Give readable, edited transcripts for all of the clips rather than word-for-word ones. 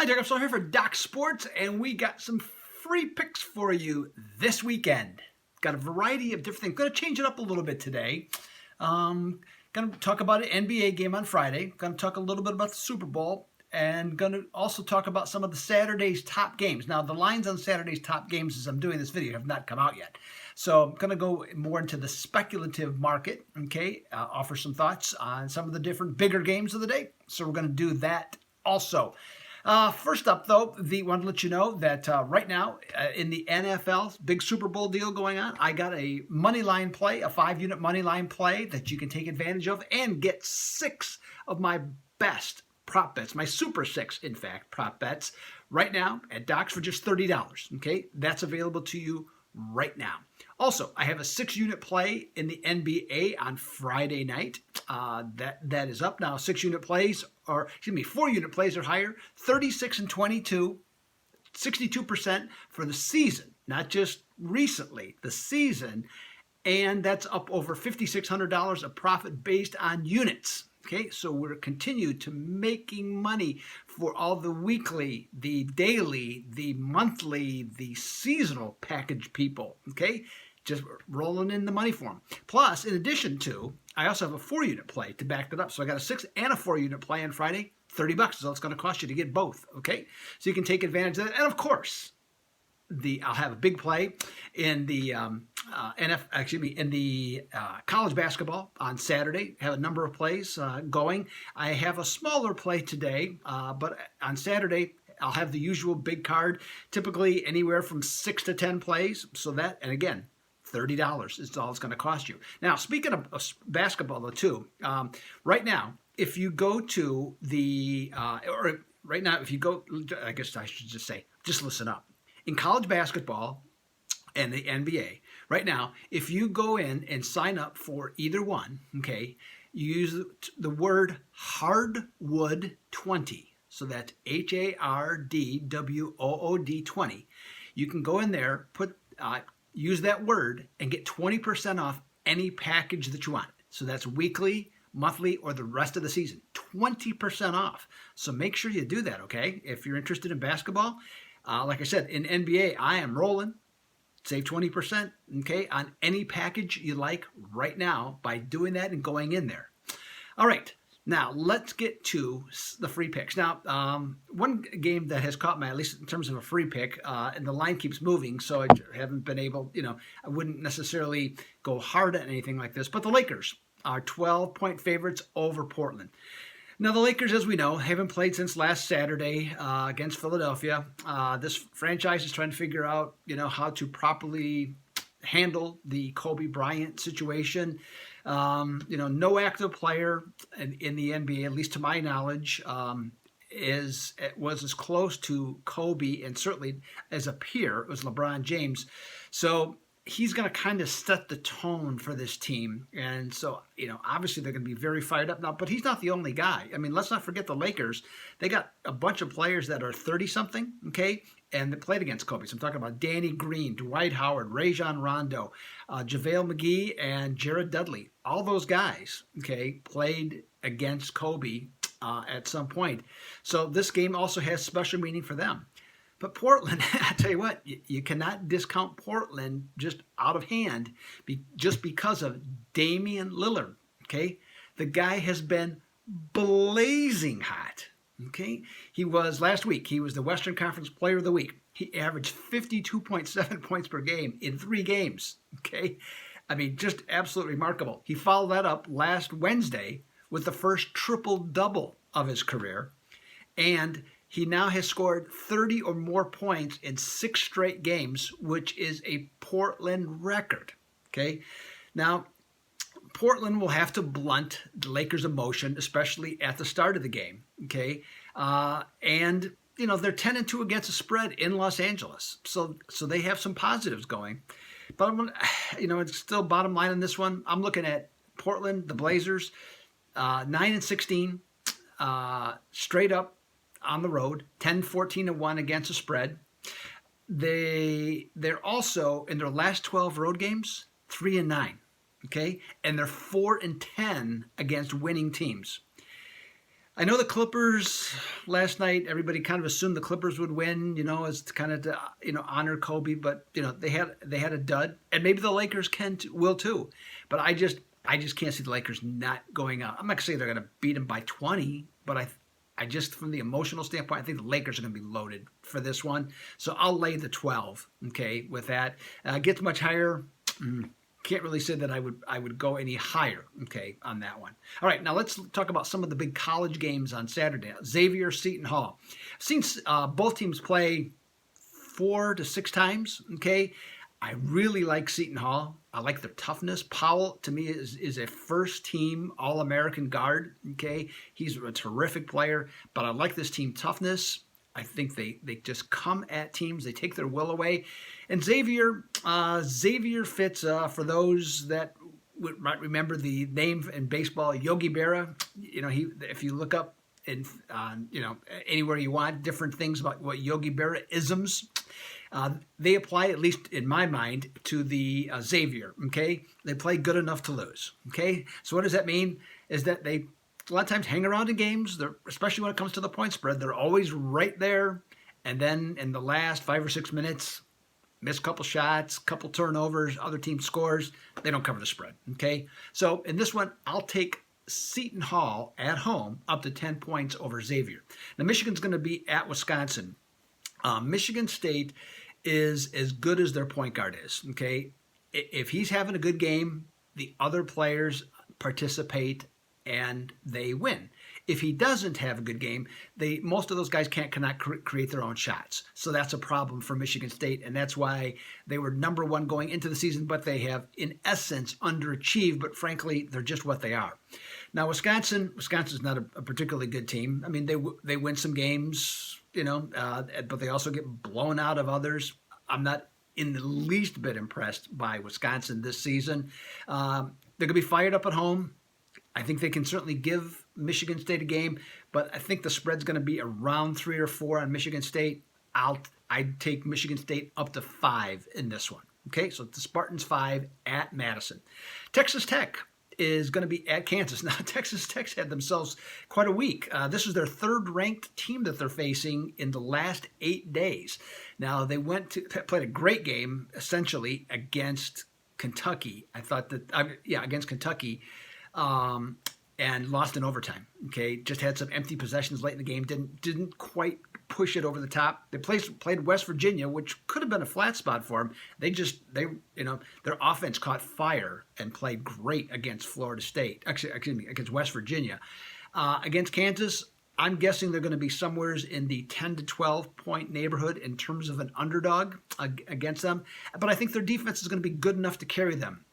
Hi, Doug. I'm still here for Doc Sports, and we got some free picks for you this weekend. Got a variety of different things. Going to change it up a little bit today. Going to talk about an NBA game on Friday. Going to talk a little bit about the Super Bowl, and going to also talk about some of the Saturday's top games. Now, the lines on Saturday's top games as I'm doing this video have not come out yet. So I'm going to go more into the speculative market, okay? Offer some thoughts on some of the different bigger games of the day. So we're going to do that also. First up, though, want to let you know that right now in the NFL, big Super Bowl deal going on, I got a money line play, a 5-unit money line play that you can take advantage of and get 6 of my best prop bets, my Super 6, in fact, prop bets right now at Docs for just $30. Okay, that's available to you right now. Also, I have a 6-unit play in the NBA on Friday night. That is up now. 6-unit plays, or excuse me, 4-unit plays are higher. 36 and 22, 62% for the season, not just recently, the season, and that's up over $5,600 of profit based on units. Okay, so we're continued to making money for all the weekly, the daily, the monthly, the seasonal package people. Okay, just rolling in the money for them. Plus, in addition to, I also have a 4-unit play to back that up. So I got a 6 and a 4-unit play on Friday. $30 is all it's going to cost you to get both. Okay, so you can take advantage of that. And of course, I'll have a big play in the college basketball on Saturday. Have a number of plays going. I have a smaller play today, but on Saturday I'll have the usual big card. Typically anywhere from 6 to 10 plays. So that, and again, $30 is all it's going to cost you. Now, speaking of basketball, though, too, right now, if you go to I guess I should just say, just listen up. In college basketball and the NBA, right now, if you go in and sign up for either one, okay, you use the word hardwood 20. So that's HARDWOOD 20. You can go in there, use that word, and get 20% off any package that you want. So that's weekly, monthly, or the rest of the season. 20% off. So make sure you do that, okay? If you're interested in basketball. Like I said, in NBA, I am rolling. Save 20%, okay, on any package you like right now by doing that and going in there. All right, now let's get to the free picks. Now, one game that has caught my, at least in terms of a free pick, and the line keeps moving, so I haven't been able, I wouldn't necessarily go hard at anything like this, but the Lakers are 12-point favorites over Portland. Now, the Lakers, as we know, haven't played since last Saturday against Philadelphia. This franchise is trying to figure out, how to properly handle the Kobe Bryant situation. No active player in the NBA, at least to my knowledge, was as close to Kobe and certainly as a peer. It was LeBron James. So he's going to kind of set the tone for this team. And so, obviously they're going to be very fired up now, but he's not the only guy. I mean, let's not forget the Lakers. They got a bunch of players that are 30-something, okay, and they played against Kobe. So I'm talking about Danny Green, Dwight Howard, Rajon Rondo, JaVale McGee, and Jared Dudley. All those guys, okay, played against Kobe at some point. So this game also has special meaning for them. But Portland, I tell you what, you cannot discount Portland just out of hand just because of Damian Lillard, okay? The guy has been blazing hot, okay? Last week, he was the Western Conference Player of the Week. He averaged 52.7 points per game in 3 games, okay? I mean, just absolutely remarkable. He followed that up last Wednesday with the first triple-double of his career, and he now has scored 30 or more points in 6 straight games, which is a Portland record. Okay, now Portland will have to blunt the Lakers' emotion, especially at the start of the game. Okay, and they're 10-2 against the spread in Los Angeles, so they have some positives going. But it's still bottom line on this one. I'm looking at Portland, the Blazers, 9-16, straight up on the road, 10-14-1 against the spread. They're also, in their last 12 road games, 3-9, okay? And they're 4-10 against winning teams. I know the Clippers last night. Everybody kind of assumed the Clippers would win, as kind of to, honor Kobe. But they had a dud, and maybe the Lakers will too. But I just can't see the Lakers not going out. I'm not gonna say they're gonna beat them by 20, but I just from the emotional standpoint, I think the Lakers are gonna be loaded for this one. So I'll lay the 12. Okay, with that, gets much higher. Can't really say that I would go any higher, okay, on that one. All right, now let's talk about some of the big college games on Saturday. Xavier, Seton Hall. I've seen both teams play 4 to 6 times, okay. I really like Seton Hall. I like their toughness. Powell, to me, is a first-team All-American guard, okay. He's a terrific player, but I like this team toughness. I think they just come at teams. They take their will away. And Xavier fits, for those that might remember the name in baseball, Yogi Berra. If you look up in, anywhere you want, different things about what Yogi Berra isms, they apply, at least in my mind, to the Xavier, okay? They play good enough to lose, okay? So what does that mean? Is that they a lot of times hang around in games, especially when it comes to the point spread. They're always right there, and then in the last 5 or 6 minutes, miss a couple shots, couple turnovers, other team scores, they don't cover the spread, okay? So in this one, I'll take Seton Hall at home up to 10 points over Xavier. Now, Michigan's going to be at Wisconsin. Michigan State is as good as their point guard is, okay? If he's having a good game, the other players participate and they win. If he doesn't have a good game, most of those guys cannot create their own shots. So that's a problem for Michigan State, and that's why they were number one going into the season, but they have, in essence, underachieved, but frankly, they're just what they are. Now, Wisconsin's not a particularly good team. I mean, they win some games, but they also get blown out of others. I'm not in the least bit impressed by Wisconsin this season. They're going to be fired up at home. I think they can certainly give Michigan State a game, but I think the spread's going to be around 3 or 4 on Michigan State. I'd take Michigan State up to 5 in this one. Okay, so the Spartans 5 at Madison. Texas Tech is going to be at Kansas. Now, Texas Tech's had themselves quite a week. This is their third-ranked team that they're facing in the last 8 days. Now, they played a great game, essentially, against Kentucky. Against Kentucky. And lost in overtime. Okay, just had some empty possessions late in the game. Didn't quite push it over the top. They played West Virginia, which could have been a flat spot for them. Their offense caught fire and played great against Florida State. Against West Virginia. Against Kansas, I'm guessing they're going to be somewhere in the 10 to 12 point neighborhood in terms of an underdog against them. But I think their defense is going to be good enough to carry them.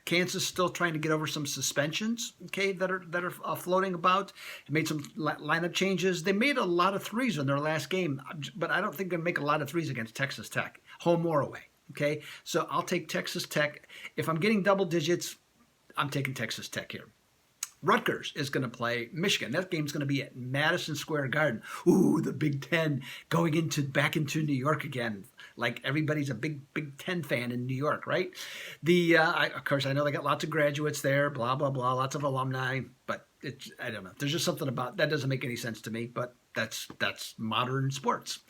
Kansas still trying to get over some suspensions, okay, that are floating about. They made some lineup changes. They made a lot of threes in their last game, but I don't think they're going to make a lot of threes against Texas Tech, home or away. Okay, so I'll take Texas Tech. If I'm getting double digits, I'm taking Texas Tech here. Rutgers is going to play Michigan. That game's going to be at Madison Square Garden. Ooh, the Big Ten going back into New York again. Like everybody's a big Ten fan in New York, right? Of course, I know they got lots of graduates there, blah, blah, blah, lots of alumni, but I don't know. There's just something about that doesn't make any sense to me, but that's modern sports.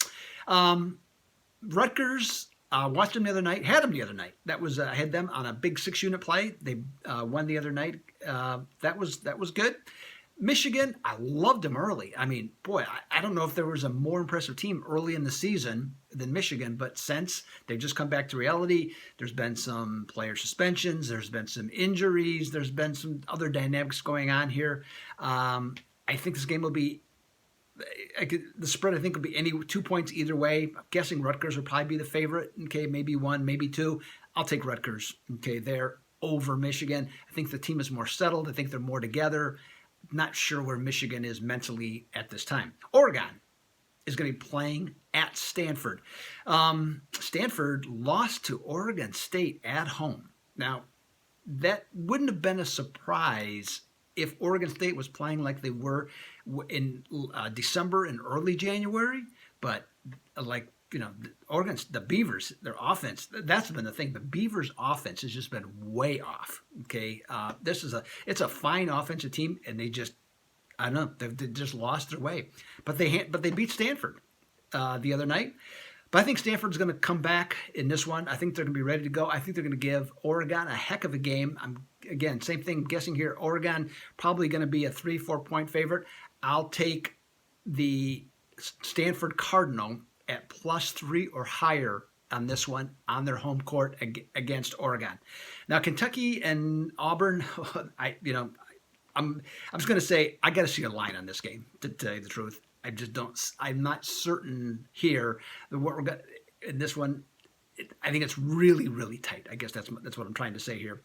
Rutgers, watched them the other night, had them the other night. That was, I had them on a big 6-unit play. They won the other night. That was good. Michigan, I loved them early. I mean, boy, I don't know if there was a more impressive team early in the season than Michigan, but since they've just come back to reality, there's been some player suspensions, there's been some injuries, there's been some other dynamics going on here. I think this game will be, the spread I think will be any 2 points either way. I'm guessing Rutgers will probably be the favorite. Okay, maybe 1, maybe 2. I'll take Rutgers. Okay, they're over Michigan. I think the team is more settled. I think they're more together. Not sure where Michigan is mentally at this time. Oregon is going to be playing at Stanford. Stanford lost to Oregon State at home. Now, that wouldn't have been a surprise if Oregon State was playing like they were in December and early January, but the Beavers, their offense, that's been the thing. The Beavers' offense has just been way off. Okay, it's a fine offensive team, and they just I know they just lost their way, but they beat Stanford the other night. But I think Stanford's going to come back in this one. I think they're going to be ready to go. I think they're going to give Oregon a heck of a game. Again, same thing, guessing here. Oregon probably going to be a 3-4 point favorite. I'll take the Stanford Cardinal at +3 or higher on this one on their home court against Oregon. Now Kentucky and Auburn, I'm just going to say I got to see a line on this game, to tell you the truth. I just don't. I'm not certain here that what we're going in this one. I think it's really, really tight. I guess that's what I'm trying to say here.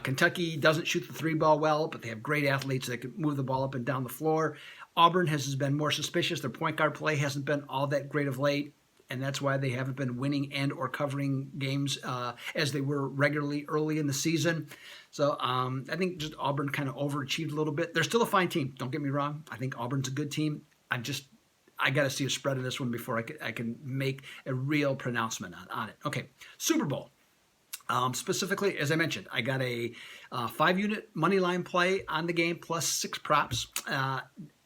Kentucky doesn't shoot the 3-ball well, but they have great athletes that can move the ball up and down the floor. Auburn has been more suspicious. Their point guard play hasn't been all that great of late, and that's why they haven't been winning and or covering games as they were regularly early in the season. So I think just Auburn kind of overachieved a little bit. They're still a fine team. Don't get me wrong. I think Auburn's a good team. I got to see a spread in this one before I can make a real pronouncement on it. Okay, Super Bowl. Specifically, as I mentioned, I got a 5-unit money line play on the game +6 props.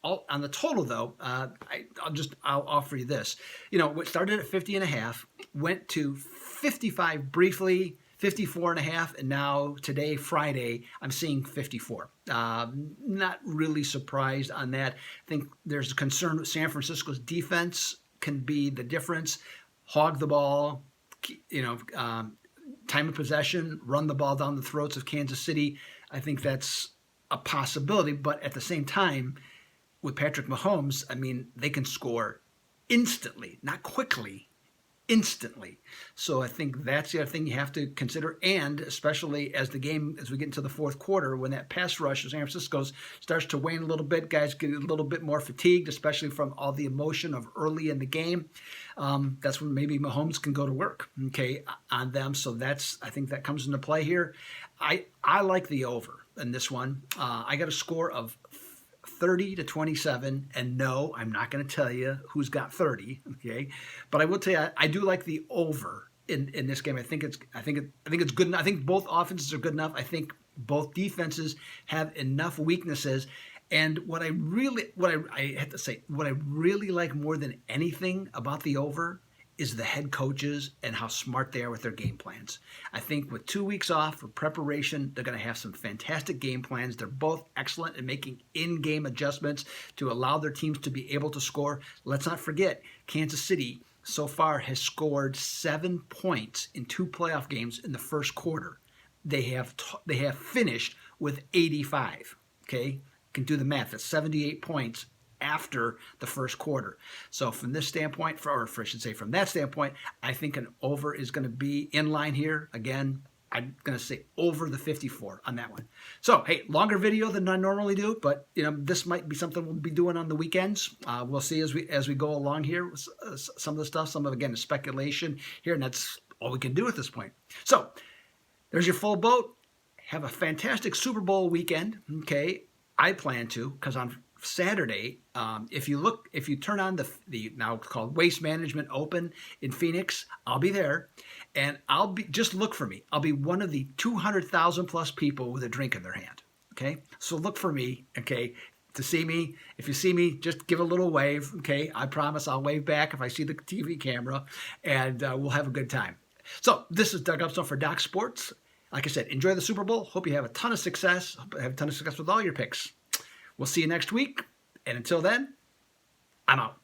On the total, though, I'll offer you this. It started at 50.5, went to 55 briefly, 54.5, and now today, Friday, I'm seeing 54. Not really surprised on that. I think there's a concern with San Francisco's defense can be the difference. Hog the ball, time of possession, run the ball down the throats of Kansas City. I think that's a possibility, but at the same time, with Patrick Mahomes, they can score instantly, not quickly, instantly. So I think that's the other thing you have to consider, and especially as we get into the fourth quarter, when that pass rush of San Francisco's starts to wane a little bit, guys get a little bit more fatigued, especially from all the emotion of early in the game. That's when maybe Mahomes can go to work, on them. So I think that comes into play here. I like the over in this one. I got a score of 30-27, and no, I'm not going to tell you who's got 30. But I will tell you, I do like the over in this game. I think it's good enough. I think both offenses are good enough. I think both defenses have enough weaknesses. And what I really like more than anything about the over is the head coaches and how smart they are with their game plans. I think with 2 weeks off for preparation, they're going to have some fantastic game plans. They're both excellent at making in-game adjustments to allow their teams to be able to score. Let's not forget, Kansas City so far has scored 7 points in 2 playoff games in the first quarter. They have finished with 85. You can do the math. That's 78 points after the first quarter. So from this standpoint, from that standpoint, I think an over is going to be in line here. Again, I'm going to say over the 54 on that one. So, hey, longer video than I normally do, but this might be something we'll be doing on the weekends. We'll see as we go along here. Some of the stuff, some of again the speculation here, and that's all we can do at this point. So, there's your full boat. Have a fantastic Super Bowl weekend. I plan to, because on Saturday, if you turn on the now called Waste Management Open in Phoenix, I'll be there, and just look for me. I'll be one of the 200,000 plus people with a drink in their hand. So look for me. To see me. If you see me, just give a little wave. I promise I'll wave back if I see the TV camera, and we'll have a good time. So this is Doug Upstone for Doc Sports. Like I said, enjoy the Super Bowl. Hope you have a ton of success. Hope you have a ton of success with all your picks. We'll see you next week. And until then, I'm out.